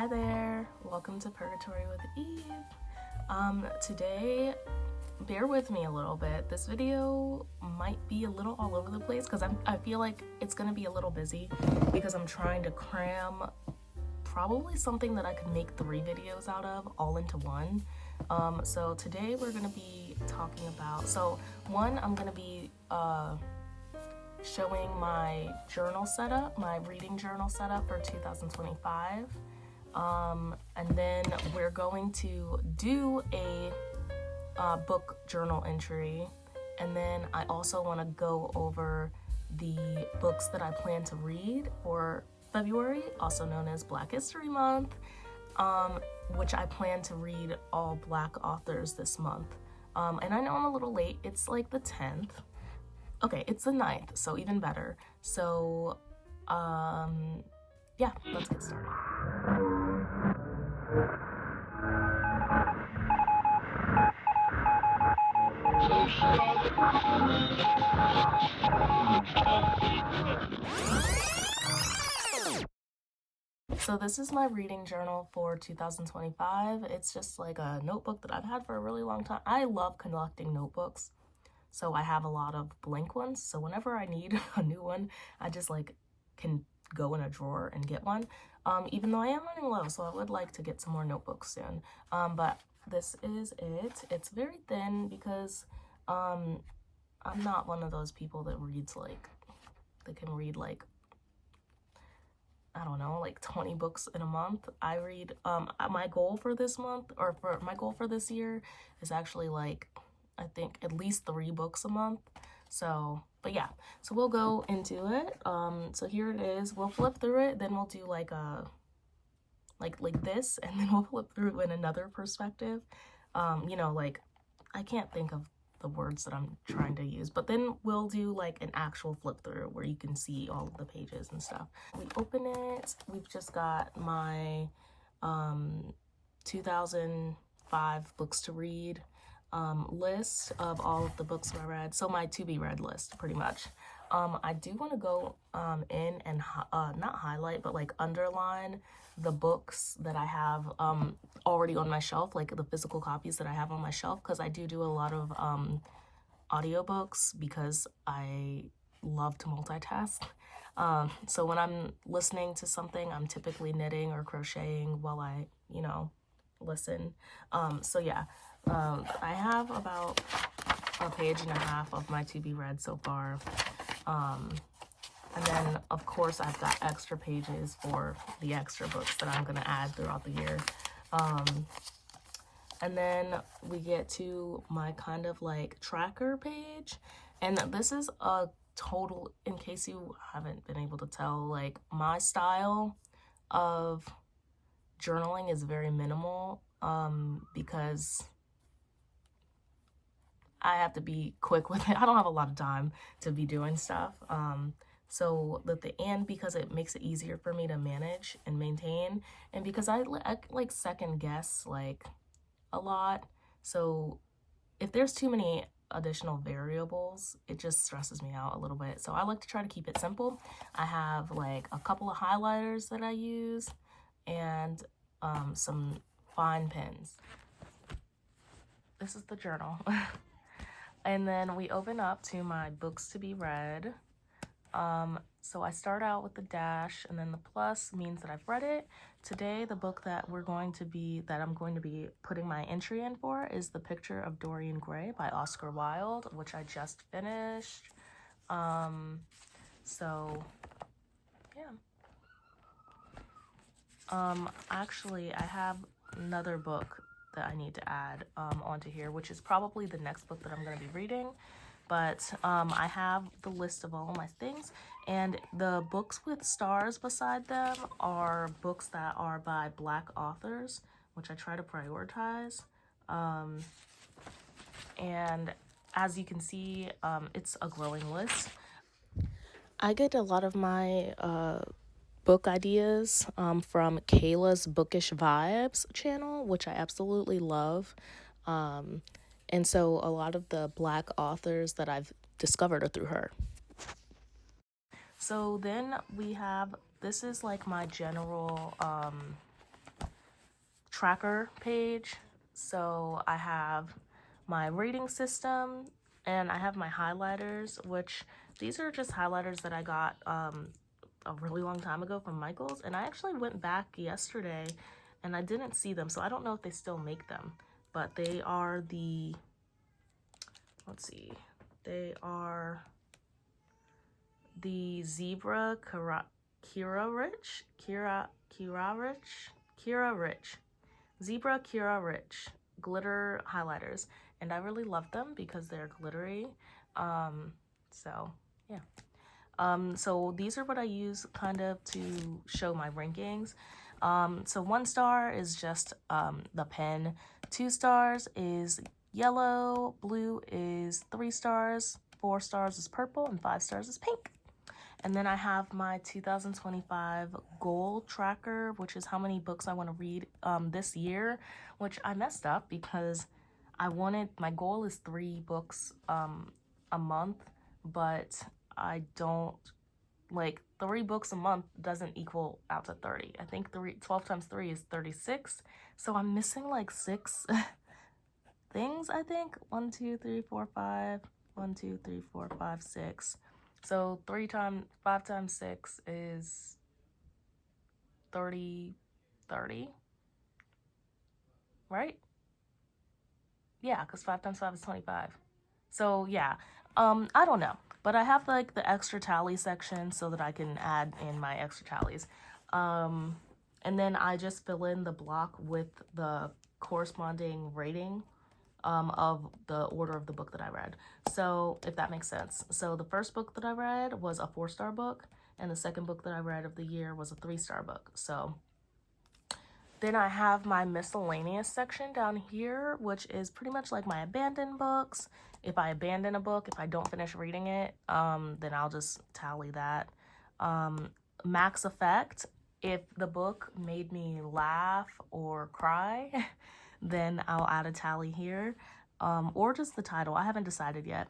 Hi there, welcome to Purgatory with Eve. Today, bear with me a little bit. This video might be a little all over the place because I feel like it's gonna be a little busy because I'm trying to cram probably something that I could make 3 videos out of all into one. So today we're gonna be talking about, I'm gonna be showing my journal setup, my reading journal setup for 2025. And then we're going to do a book journal entry. And then I also want to go over the books that I plan to read for February, also known as Black History Month, which I plan to read all Black authors this month. And I know I'm a little late. It's like the 10th. Okay, it's the 9th, so even better. So, yeah, let's get started. So this is my reading journal for 2025. It's just like a notebook that I've had for a really long time. I love collecting notebooks, so I have a lot of blank ones. So whenever I need a new one, I just can go in a drawer and get one. Even though I am running low, so I would like to get some more notebooks soon. But this is it. It's very thin because I'm not one of those people that reads that can read I don't know, 20 books in a month. I read, my goal for this month, or for my goal for this year, is actually I think at least 3 books a month. So, but yeah, so we'll go into it. So here it is. We'll flip through it, then we'll do like this, and then we'll flip through in another perspective. I can't think of the words that I'm trying to use, but then we'll do an actual flip through where you can see all of the pages and stuff. We open it. We've just got my 2005 books to read list of all of the books that I read. So my to be read list, pretty much. I do want to go in and not highlight, but underline the books that I have already on my shelf, the physical copies that I have on my shelf, because I do a lot of audiobooks because I love to multitask. So when I'm listening to something, I'm typically knitting or crocheting while I, listen. So yeah, I have about a page and a half of my to be read so far. And then, of course, I've got extra pages for the extra books that I'm going to add throughout the year. And then we get to my kind of tracker page. And this is a total, in case you haven't been able to tell, my style of journaling is very minimal because I have to be quick with it. I don't have a lot of time to be doing stuff. So because it makes it easier for me to manage and maintain, and because I second guess a lot. So if there's too many additional variables, it just stresses me out a little bit. So I like to try to keep it simple. I have a couple of highlighters that I use and some fine pens. This is the journal. And then we open up to my books to be read. So I start out with the dash, and then the plus means that I've read it. Today, the book that I'm going to be putting my entry in for is The Picture of Dorian Gray by Oscar Wilde, which I just finished. So yeah. Actually, I have another book that I need to add onto here, which is probably the next book that I'm going to be reading. But I have the list of all my things, and the books with stars beside them are books that are by Black authors, which I try to prioritize. And as you can see, it's a growing list. I get a lot of my book ideas from Kayla's Bookish Vibes channel, which I absolutely love. And so a lot of the Black authors that I've discovered are through her. So then we have, this is my general tracker page. So I have my rating system and I have my highlighters, which these are just highlighters that I got a really long time ago from Michael's. And I actually went back yesterday and I didn't see them. So I don't know if they still make them, but they are the, let's see, they are the Zebra Kira Rich. Zebra Kira Rich glitter highlighters, and I really love them because they're glittery. So yeah. So these are what I use kind of to show my rankings. So 1 star is just the pen, 2 stars is yellow, blue is 3 stars, 4 stars is purple, and 5 stars is pink. And then I have my 2025 goal tracker, which is how many books I want to read this year, which I messed up because my goal is 3 books a month, but I don't, 3 books a month doesn't equal out to 30. I think 12 times 3 is 36. So I'm missing 6 things, I think. 1, 2, 3, 4, 5. 1, 2, 3, 4, 5, 6. So 5 times 6 is 30, right? Yeah, because 5 times 5 is 25. So yeah, I don't know. But I have the extra tally section so that I can add in my extra tallies. And then I just fill in the block with the corresponding rating of the order of the book that I read. So if that makes sense. So the first book that I read was a 4-star book, and the second book that I read of the year was a 3-star book. So then I have my miscellaneous section down here, which is pretty much like my abandoned books. If I abandon a book, if I don't finish reading it, then I'll just tally that. Max effect, if the book made me laugh or cry, then I'll add a tally here, or just the title. I haven't decided yet.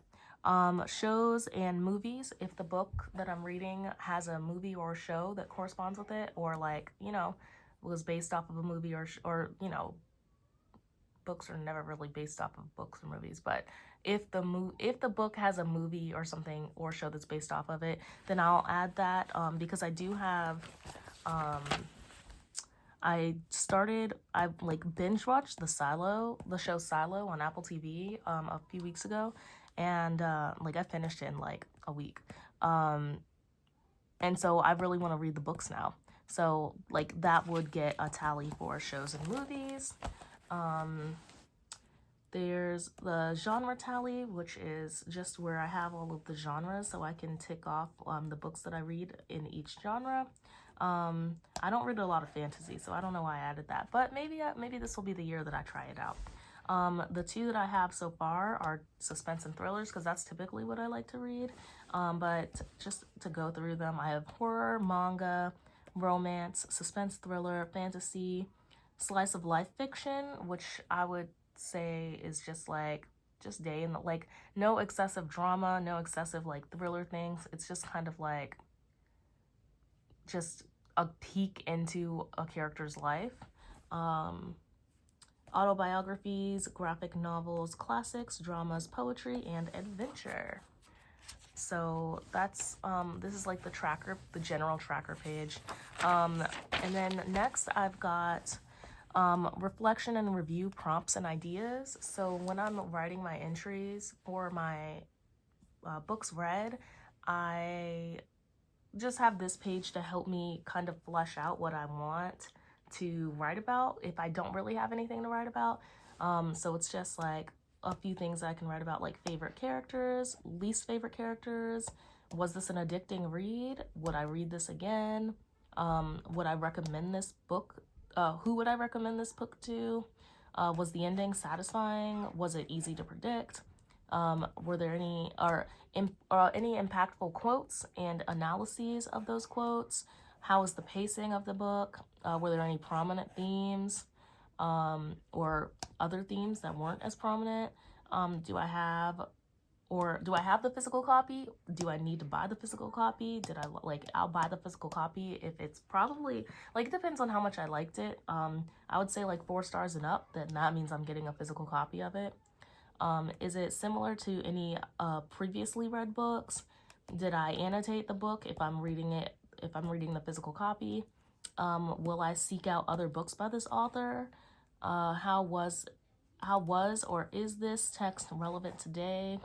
Shows and movies, if the book that I'm reading has a movie or a show that corresponds with it, or was based off of a movie or books are never really based off of books or movies, but if the book has a movie or something or show that's based off of it, then I'll add that, because I do have I binge watched the show Silo on Apple TV a few weeks ago, and I finished it in a week. And so I really want to read the books now. So that would get a tally for shows and movies. There's the genre tally, which is just where I have all of the genres so I can tick off the books that I read in each genre. I don't read a lot of fantasy, so I don't know why I added that, but maybe this will be the year that I try it out. The 2 that I have so far are suspense and thrillers, because that's typically what I like to read. But just to go through them, I have horror, manga, romance, suspense, thriller, fantasy, slice of life fiction, which I would say is just day in the, no excessive drama, no excessive thriller things. It's just kind of just a peek into a character's life. Autobiographies, graphic novels, classics, dramas, poetry, and adventure. So that's this is the general tracker page. And then next I've got reflection and review prompts and ideas. So when I'm writing my entries for my books read, I just have this page to help me kind of flesh out what I want to write about if I don't really have anything to write about. So it's just a few things I can write about, favorite characters, least favorite characters. Was this an addicting read? Would I read this again? Would I recommend this book? Who would I recommend this book to? Was the ending satisfying? Was it easy to predict? Were there any impactful quotes and analyses of those quotes? How was the pacing of the book? Were there any prominent themes or other themes that weren't as prominent? Do I have or do I have the physical copy? Do I need to buy the physical copy? I'll buy the physical copy if it's probably, like, it depends on how much I liked it. I would say like 4 stars and up, then that means I'm getting a physical copy of it. Is it similar to any previously read books? Did I annotate the book if I'm reading the physical copy? Will I seek out other books by this author? How was or is this text relevant today?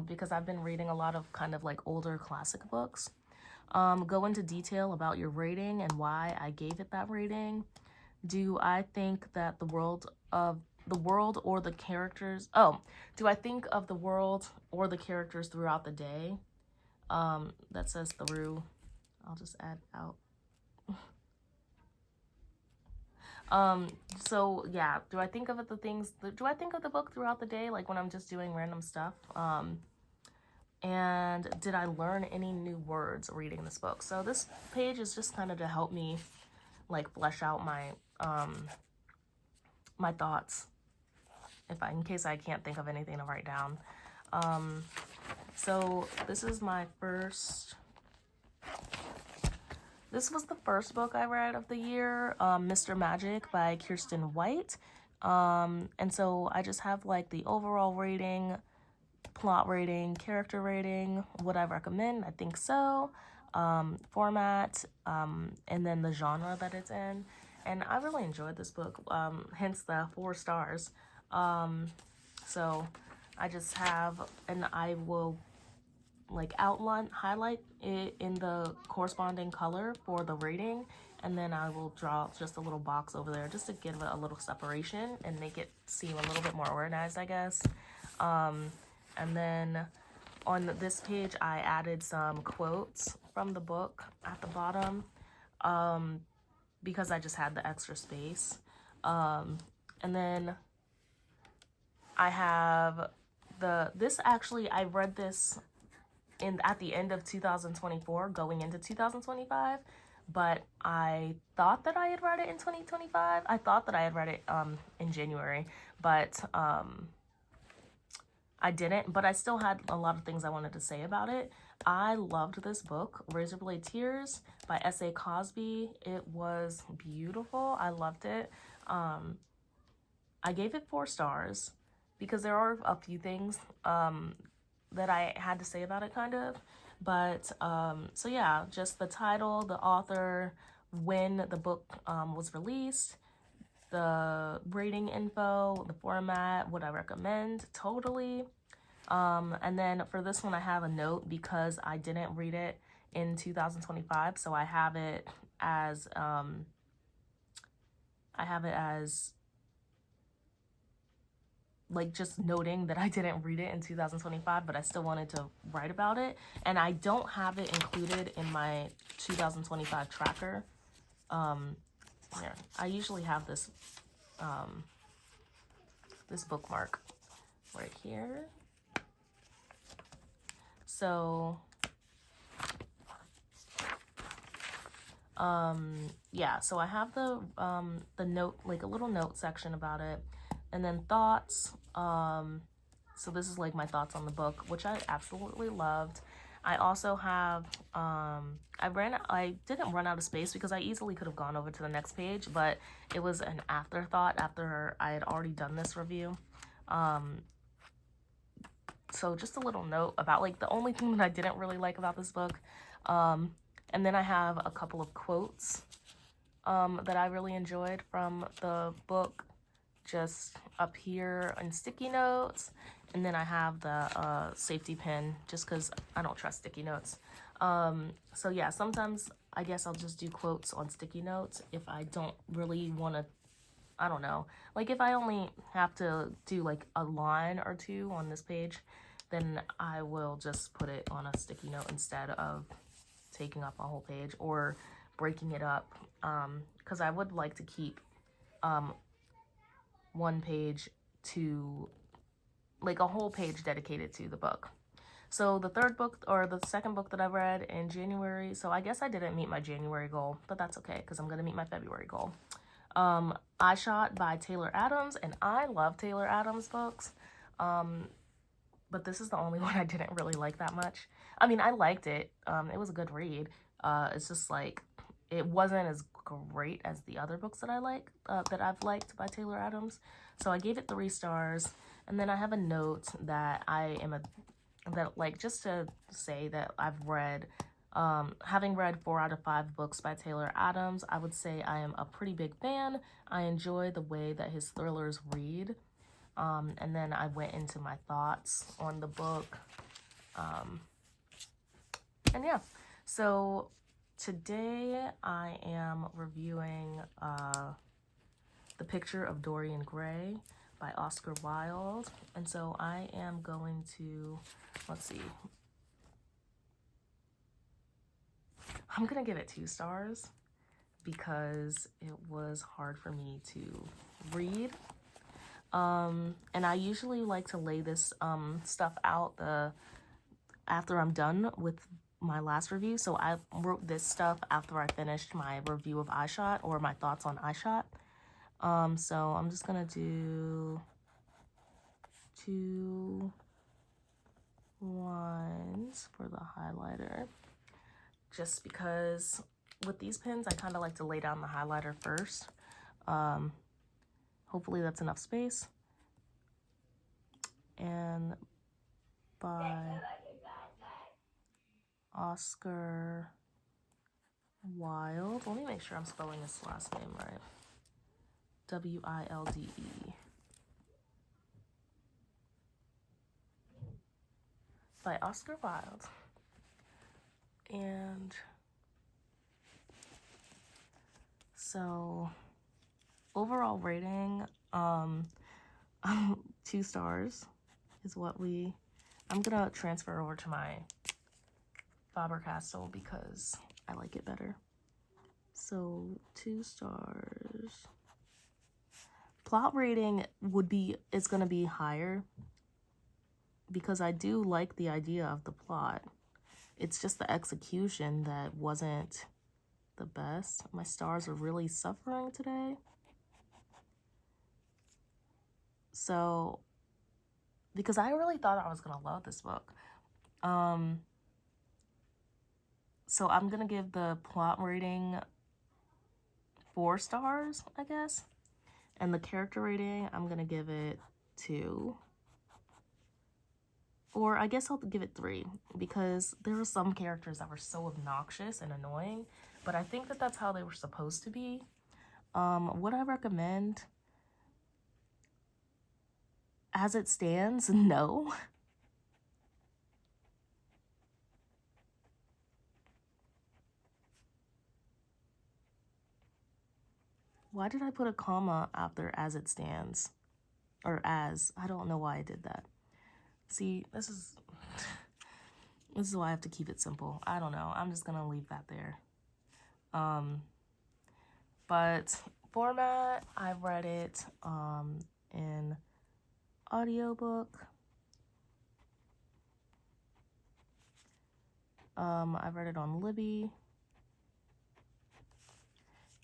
Because I've been reading a lot of kind of like older classic books. Go into detail about your rating and why I gave it that rating. Do I think that the world or the characters, do I think of the world or the characters throughout the day? That says through. I'll just add out. So yeah, do I think of the book throughout the day, like when I'm just doing random stuff? And did I learn any new words reading this book? So this page is just kind of to help me like flesh out my my thoughts in case I can't think of anything to write down. So this was the first book I read of the year, Mr. Magic by Kirsten White. And so I just have like the overall rating, plot rating, character rating, would I recommend? I think so. Format, and then the genre that it's in. And I really enjoyed this book, hence the 4 stars. So I just have, and I will like highlight it in the corresponding color for the rating, and then I will draw just a little box over there just to give it a little separation and make it seem a little bit more organized, I guess. And then on this page I added some quotes from the book at the bottom, because I just had the extra space. And then I have I read this at the end of 2024, going into 2025, but I thought that I had read it in 2025. I thought that I had read it in January, but I didn't, but I still had a lot of things I wanted to say about it. I loved this book, Razorblade Tears by S.A. Cosby. It was beautiful. I loved it. I gave it 4 stars because there are a few things that I had to say about it, kind of. But so yeah, just the title, the author, when the book was released, the rating info, the format, would I recommend? Totally. And then for this one, I have a note because I didn't read it in 2025, so I have it as like just noting that I didn't read it in 2025, but I still wanted to write about it. And I don't have it included in my 2025 tracker. Here, I usually have this this bookmark right here. So yeah, so I have the note, like a little note section about it, and then thoughts. So this is like my thoughts on the book, which I absolutely loved. I also have I didn't run out of space because I easily could have gone over to the next page, but it was an afterthought after I had already done this review. So just a little note about like the only thing that I didn't really like about this book. And then I have a couple of quotes that I really enjoyed from the book, just up here on sticky notes. And then I have the safety pin just because I don't trust sticky notes. So yeah, sometimes I guess I'll just do quotes on sticky notes if I don't really want to, I don't know. Like if I only have to do like a line or 2 on this page, then I will just put it on a sticky note instead of taking up a whole page or breaking it up. Because I would like to keep one page to, like a whole page dedicated to the book. So the second book that I read in January, so I guess I didn't meet my January goal, but that's okay because I'm going to meet my February goal. I Shot by Taylor Adams, and I love Taylor Adams books. but this is the only one I didn't really like that much. I mean, I liked it. It was a good read. It's just like, it wasn't as great as the other books that I like, that I've liked by Taylor Adams. So I gave it 3 stars. And then I have a note that just to say that I've read, having read 4 out of 5 books by Taylor Adams, I would say I am a pretty big fan. I enjoy the way that his thrillers read. And then I went into my thoughts on the book. And yeah, so today I am reviewing The Picture of Dorian Gray by Oscar Wilde. And so I am going to, let's see, I'm going to give it 2 stars because it was hard for me to read. And I usually like to lay this stuff out after I'm done with my last review. So I wrote this stuff after I finished my review of iShot, or my thoughts on iShot. So I'm just gonna do 2 lines for the highlighter, just because with these pens I kind of like to lay down the highlighter first. Hopefully that's enough space. And by Oscar Wilde. Let me make sure I'm spelling his last name right. W-I-L-D-E. By Oscar Wilde. And so overall rating, 2 stars is what I'm gonna transfer over to my Faber-Castell because I like it better. So 2 stars. Plot rating is gonna be higher because I do like the idea of the plot. It's just the execution that wasn't the best. My stars are really suffering today. So, because I really thought I was gonna love this book. So I'm gonna give the plot rating 4 stars, I guess. And the character rating, I'm gonna give it 2. Or I guess I'll give it 3, because there were some characters that were so obnoxious and annoying, but I think that that's how they were supposed to be. Would I recommend? As it stands, no. Why did I put a comma after as it stands? Or as. I don't know why I did that. See, this is why I have to keep it simple. I don't know. I'm just gonna leave that there. But format, I've read it in audiobook. I've read it on Libby.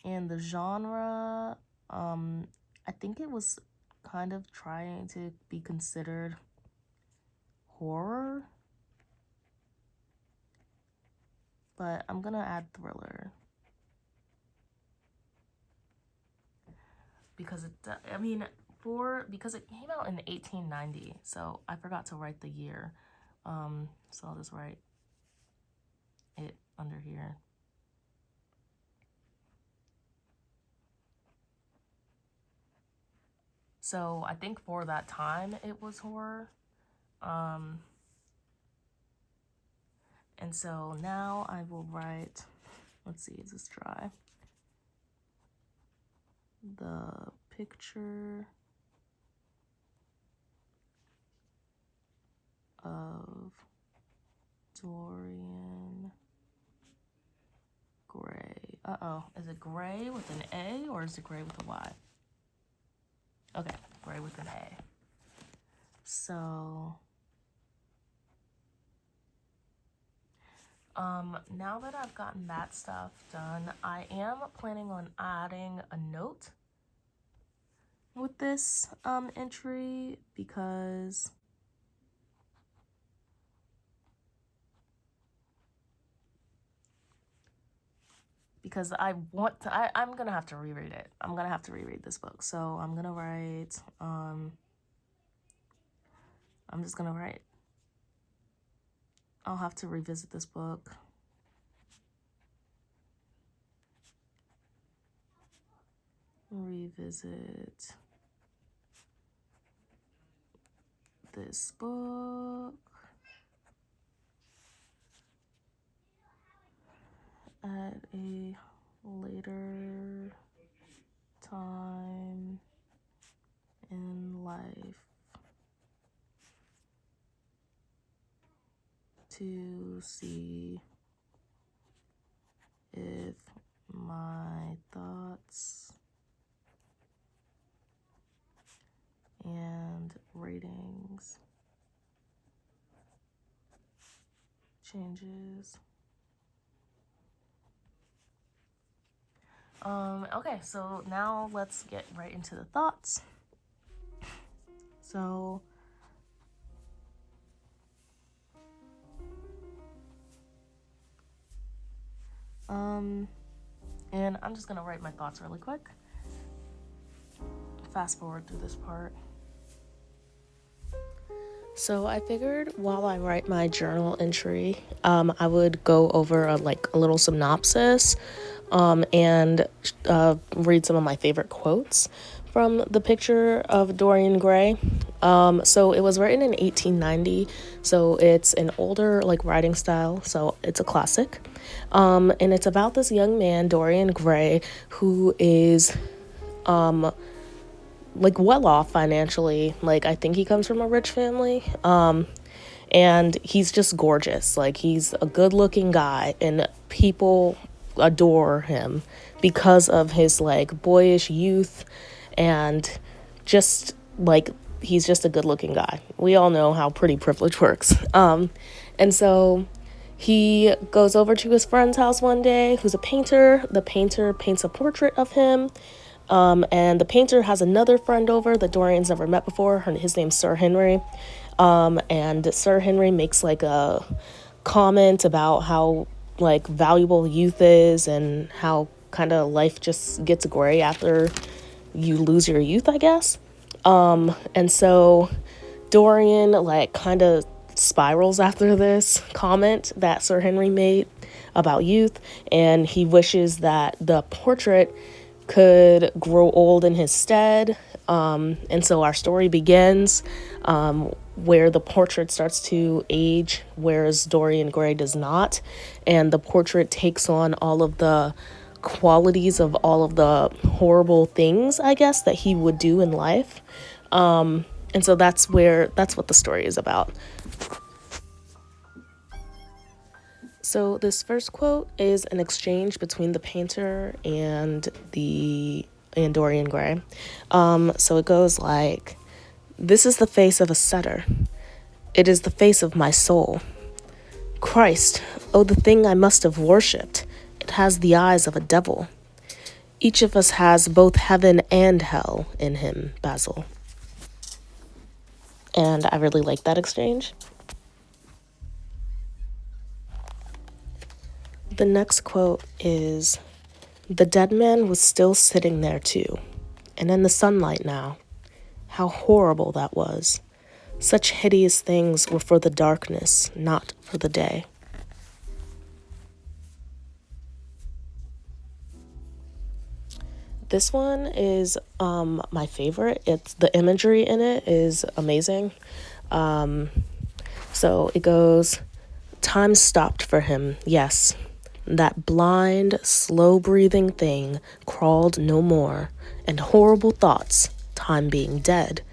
And the genre, I think it was kind of trying to be considered horror, but I'm gonna add thriller because because it came out in 1890, so I forgot to write the year. So I'll just write it under here. So I think for that time it was horror. And so now I will write, let's see, is this dry? The Picture of Dorian Gray. Uh-oh, is it Gray with an A or is it Gray with a Y? Okay, Gray with an A. So, now that I've gotten that stuff done, I am planning on adding a note with this entry because because I want to, I'm gonna have to reread it. I'm gonna have to reread this book. So I'm gonna write, I'm just gonna write, I'll have to revisit this book. Revisit this book at a later time in life to see if my thoughts and ratings changes. Okay, so now let's get right into the thoughts. So, and I'm just gonna write my thoughts really quick. Fast forward through this part. So I figured while I write my journal entry, I would go over a little synopsis, and read some of my favorite quotes from the Picture of Dorian Gray. So it was written in 1890, so it's an older writing style, so it's a classic. And it's about this young man, Dorian Gray, who is well off financially. I think he comes from a rich family. And he's just gorgeous. He's a good looking guy, and people adore him because of his boyish youth, and just he's just a good looking guy. We all know how pretty privilege works. And so he goes over to his friend's house one day, who's a painter. The painter paints a portrait of him. And the painter has another friend over that Dorian's never met before. His name's Sir Henry. And Sir Henry makes a comment about how valuable youth is, and how kind of life just gets gray after you lose your youth, I guess. And so Dorian kind of spirals after this comment that Sir Henry made about youth, and he wishes that the portrait could grow old in his stead. And so our story begins where the portrait starts to age, whereas Dorian Gray does not. And the portrait takes on all of the qualities of all of the horrible things, I guess, that he would do in life. And so that's what the story is about. So this first quote is an exchange between the painter and Dorian Gray. So it goes like, "This is the face of a setter. It is the face of my soul. Christ, oh, the thing I must have worshipped. It has the eyes of a devil. Each of us has both heaven and hell in him, Basil." And I really like that exchange. The next quote is, "The dead man was still sitting there too, and in the sunlight now. How horrible that was. Such hideous things were for the darkness, not for the day." This one is my favorite. The imagery in it is amazing. So it goes, "Time stopped for him, yes. That blind, slow-breathing thing crawled no more, and horrible thoughts, time being dead,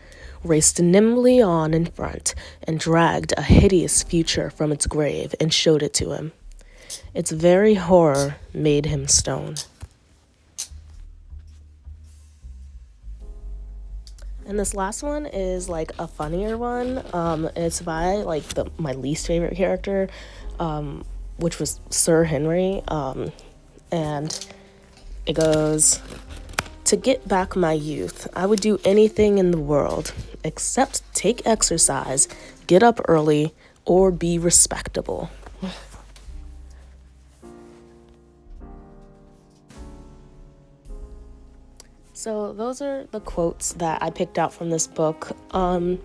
raced nimbly on in front and dragged a hideous future from its grave and showed it to him. Its very horror made him stone." And this last one is a funnier one. It's by my least favorite character, which was Sir Henry. And it goes, "To get back my youth, I would do anything in the world except take exercise, get up early, or be respectable." So those are the quotes that I picked out from this book. I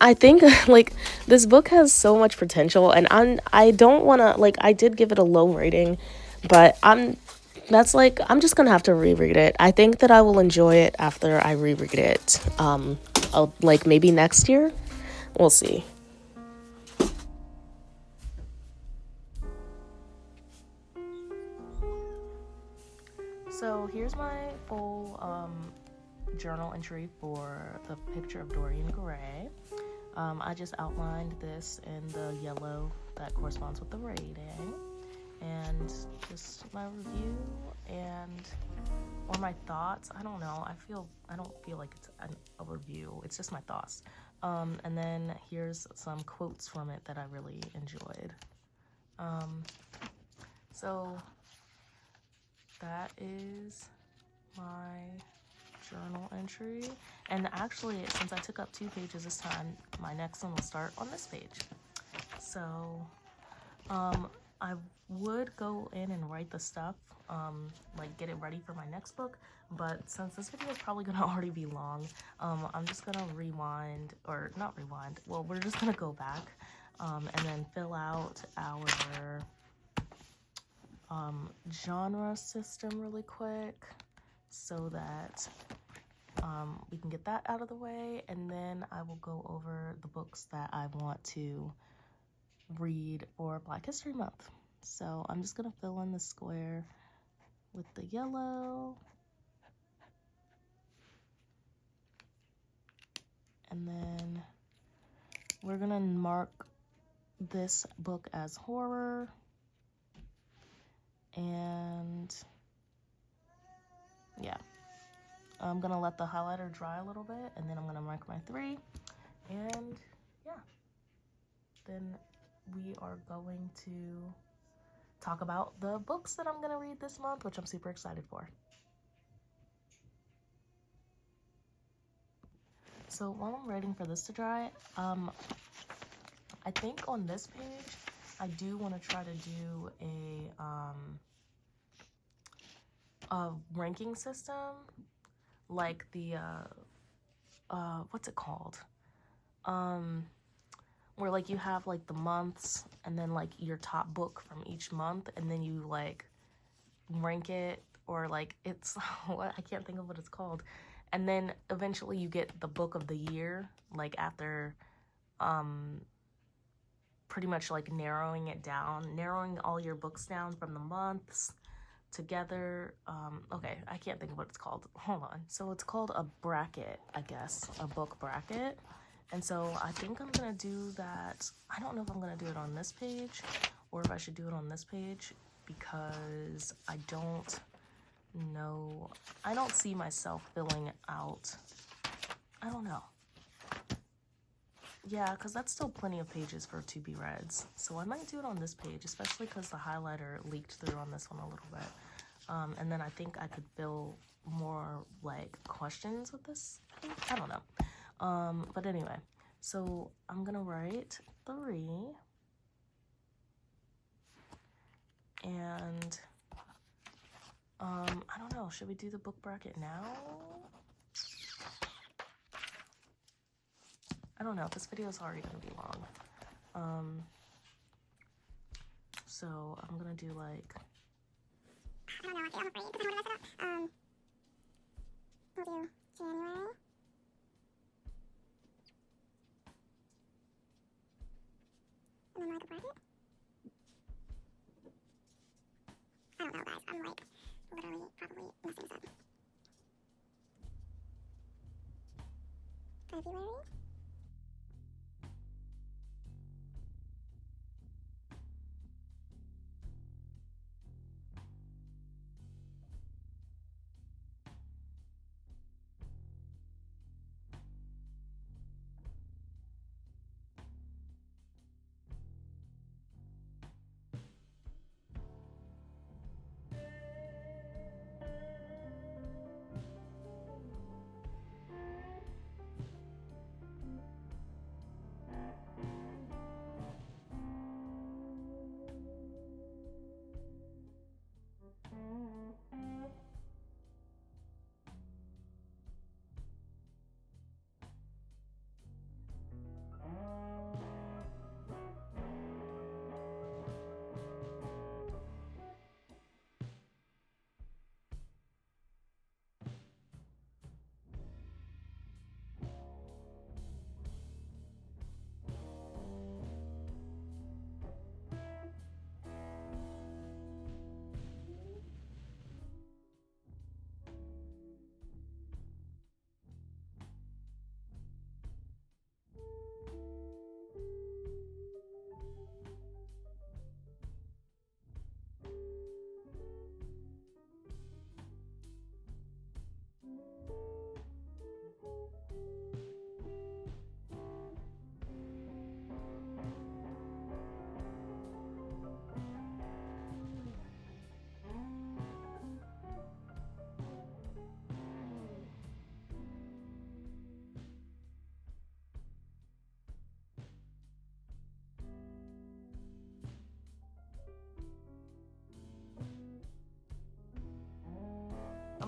I think like this book has so much potential, and I don't want to, like, I did give it a low rating, but I'm just gonna have to reread it. I think that I will enjoy it after I reread it. Like maybe next year. We'll see. So here's my full journal entry for the Picture of Dorian Gray. I just outlined this in the yellow that corresponds with the rating, and just my review or my thoughts. I don't know. I don't feel like it's a review. It's just my thoughts. And then here's some quotes from it that I really enjoyed. So that is my journal entry. And actually, since I took up 2 pages this time, my next one will start on this page. So I would go in and write the stuff, like get it ready for my next book, but since this video is probably gonna already be long, I'm just gonna rewind, or not rewind, well, we're just gonna go back and then fill out our genre system really quick so that we can get that out of the way, and then I will go over the books that I want to read for Black History Month. So I'm just gonna fill in the square with the yellow, and then we're gonna mark this book as horror, and yeah, I'm gonna let the highlighter dry a little bit, and then I'm gonna mark my 3, and yeah, then we are going to talk about the books that I'm gonna read this month, which I'm super excited for. So while I'm waiting for this to dry, I think on this page, I do want to try to do a ranking system, like the what's it called? Where like you have like the months, and then like your top book from each month, and then you like rank it, or like it's what, I can't think of what it's called, and then eventually you get the book of the year, like after pretty much like narrowing all your books down from the months together. Okay, I can't think of what it's called. Hold on. So it's called a bracket, I guess, a book bracket. And so I think I'm gonna do that. I don't know if I'm gonna do it on this page or if I should do it on this page, because I don't know. I don't see myself filling out. I don't know. Yeah, because that's still plenty of pages for to be reads. So I might do it on this page, especially because the highlighter leaked through on this one a little bit. And then I think I could fill more like questions with this page. I don't know. But anyway, so I'm gonna write 3. And I don't know, should we do the book bracket now? I don't know, this video is already gonna be long. So I'm gonna do like, I don't know, okay, I'll read. Does that want to mess it up? We'll do January. And then like a bracket? I don't know, guys. I'm like literally probably messing this up. February?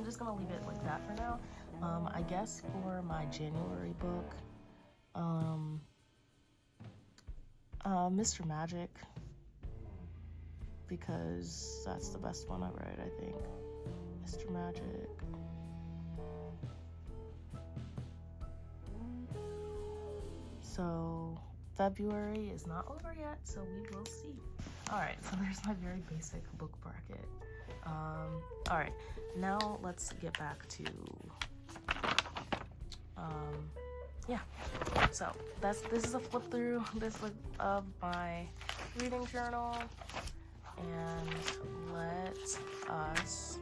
just gonna leave it like that for now. I guess for my January book, Mr. Magic, because that's the best one I read, I think. Mr. Magic. So February is not over yet, so we will see. All right, so there's my very basic book bracket. All right, now let's get back to, yeah. So this is a flip through of my reading journal, and let us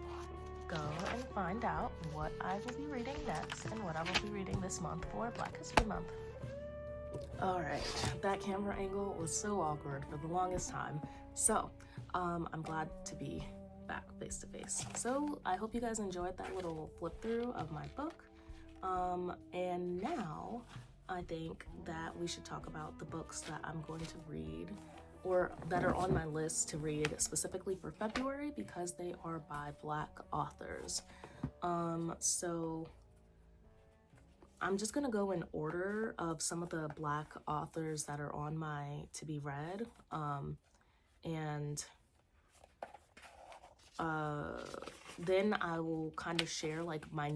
go and find out what I will be reading next and what I will be reading this month for Black History Month. All right, that camera angle was so awkward for the longest time. So, I'm glad to be back face to face. So I hope you guys enjoyed that little flip through of my book. And now I think that we should talk about the books that I'm going to read, or that are on my list to read specifically for February, because they are by Black authors. So I'm just gonna go in order of some of the Black authors that are on my to be read, and then I will kind of share like my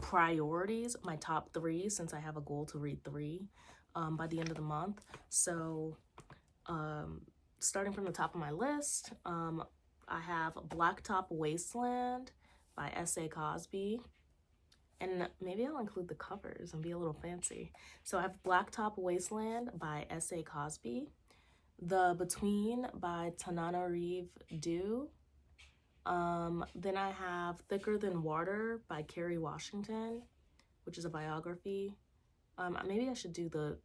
priorities, my top 3, since I have a goal to read 3 by the end of the month. So starting from the top of my list, I have Blacktop Wasteland by S.A. Cosby. And maybe I'll include the covers and be a little fancy. So I have Blacktop Wasteland by S.A. Cosby, The Between by Tananarive Due. Then I have Thicker Than Water by Kerry Washington, which is a biography. Maybe I should do the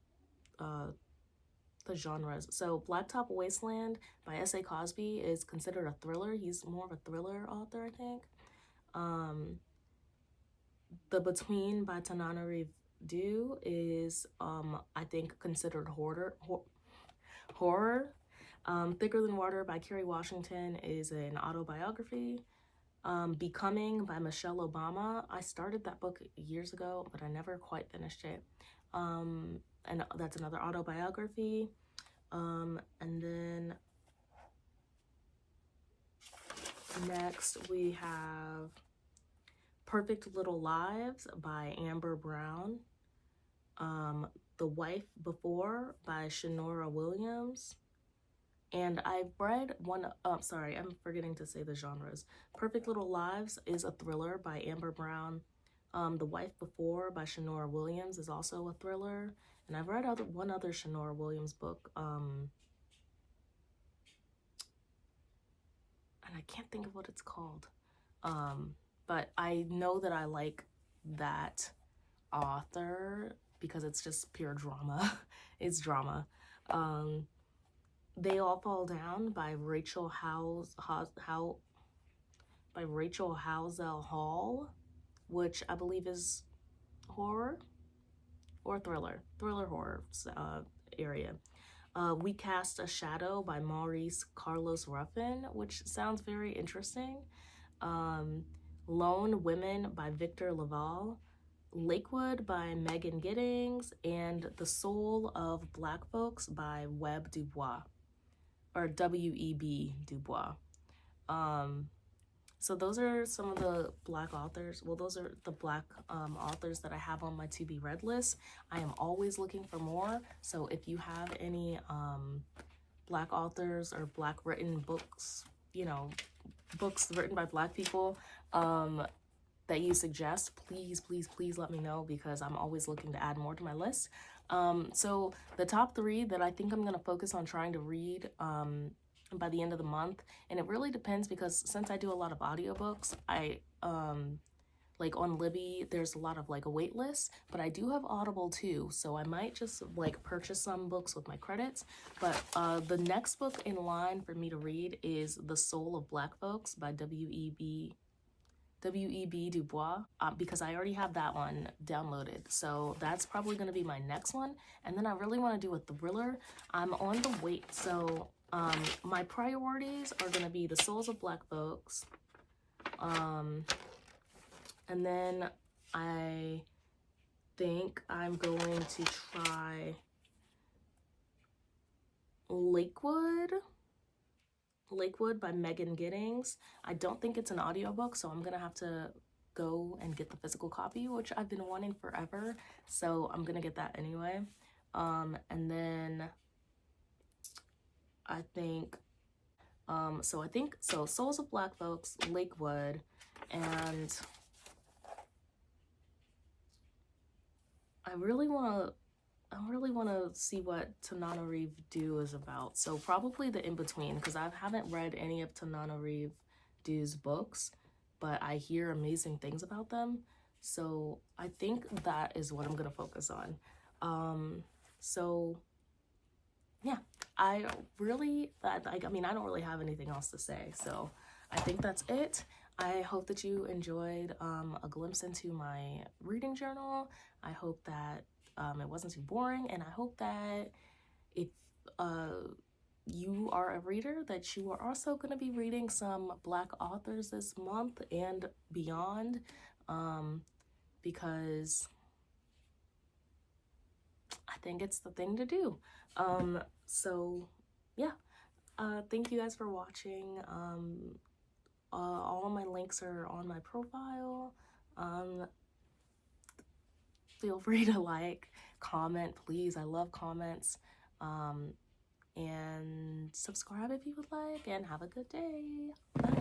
genres. So Blacktop Wasteland by S.A. Cosby is considered a thriller. He's more of a thriller author, I think. The Between by Tananarive Due is, I think, considered horror. Thicker Than Water by Kerry Washington is an autobiography. Becoming by Michelle Obama. I started that book years ago, but I never quite finished it. And that's another autobiography. And then next we have Perfect Little Lives by Amber Brown. The Wife Before by Shanora Williams. And I've read one, sorry, I'm forgetting to say the genres. Perfect Little Lives is a thriller by Amber Brown. The Wife Before by Shanora Williams is also a thriller. And I've read one other Shanora Williams book, and I can't think of what it's called. But I know that I like that author because it's just pure drama. It's drama. They All Fall Down by Rachel Housel Hall, which I believe is horror or thriller horror area. We Cast a Shadow by Maurice Carlos Ruffin, which sounds very interesting. Lone Women by Victor Laval. Lakewood by Megan Giddings, and The Soul of Black Folks by Web Dubois, or W.E.B. Dubois. So those are some of the Black authors. Well, those are the Black authors that I have on my to be read list. I am always looking for more. So if you have any Black authors or Black written books, you know, books written by Black people, that you suggest, please let me know, because I'm always looking to add more to my list. So the top 3 that I think I'm going to focus on trying to read by the end of the month, and it really depends, because since I do a lot of audiobooks, I like on Libby there's a lot of like a wait list, but I do have Audible too, so I might just like purchase some books with my credits. But the next book in line for me to read is The Soul of Black Folks by W.E.B. Dubois, because I already have that one downloaded. So that's probably going to be my next one. And then I really want to do a thriller. I'm on the wait. So my priorities are going to be The Souls of Black Folks, And then I think I'm going to try Lakewood by Megan Giddings. I don't think it's an audiobook, so I'm gonna have to go and get the physical copy, which I've been wanting forever, so I'm gonna get that anyway. And then I think Souls of Black Folks, Lakewood, and I really want to see what Tananarive Due is about. So probably the in-between, because I haven't read any of Tananarive Due's books, but I hear amazing things about them. So I think that is what I'm going to focus on. So yeah, I mean, I don't really have anything else to say. So I think that's it. I hope that you enjoyed a glimpse into my reading journal. I hope that it wasn't too boring, and I hope that if you are a reader, that you are also going to be reading some Black authors this month and beyond, because I think it's the thing to do. So yeah, thank you guys for watching. All of my links are on my profile. Feel free to like, comment, please. I love comments. And subscribe if you would like, and have a good day. Bye.